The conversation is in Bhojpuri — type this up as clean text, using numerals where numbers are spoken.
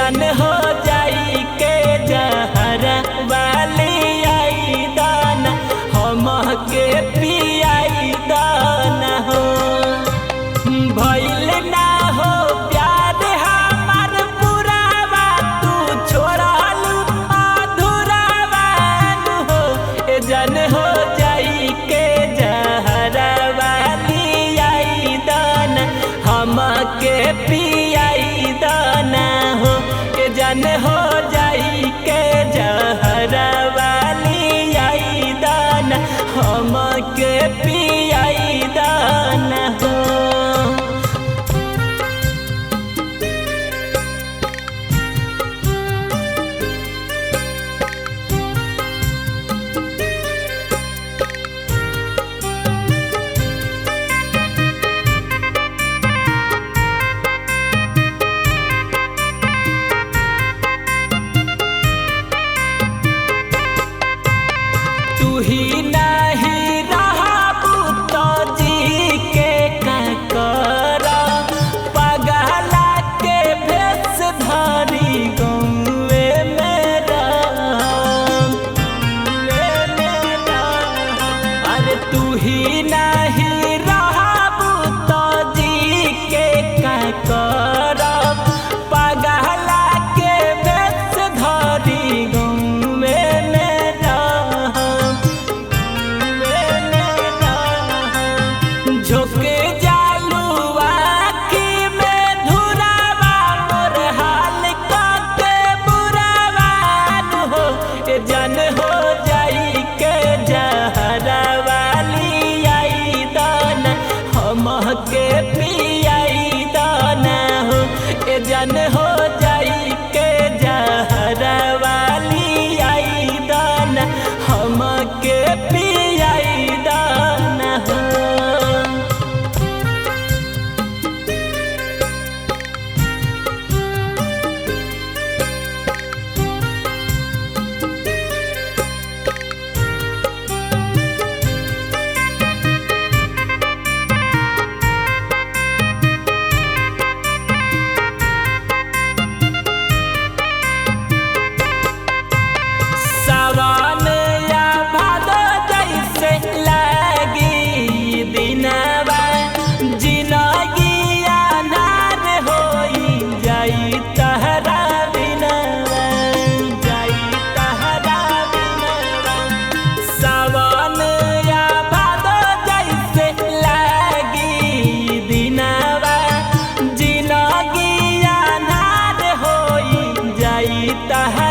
जान हो जाई के जहरा वाली आई दाना हम के पियाई दाना हो। भइल ना हो प्यार हमार पुरावा तू छोड़लू अधूरावा हो। ए जान हो जाई के जहरा वाली आई दाना हम के पियाई दाना हो। ए जान हो जाई के जहरा वाली आई दाना हम के पियाई दाना हो। तू ही नहीं रहबू तो जी के का करा पगला के भेष धरी गौवे मेरा अरे तू ही नहीं रहबू तो जी के का करा पगला के भेष धरी गौवे मेरा झोंके जालू आँखी में धुरावा मोर हाल के बुरावा हो। ए जान हो जाई के जहरा वाली आई दाना हम के पियाई दाना हो। ए जान हो जाई के जहरा वाली आई दाना हम के पियाई दाना हो। सावन या भादो जैसे लागी दिनवा जिंदगी अनार होई जाई तहरा बिनवा जाई तहरा बिनवा। सावन या भादो जैसे लागी दिनवा जिंदगी अनार होई जाई तहरा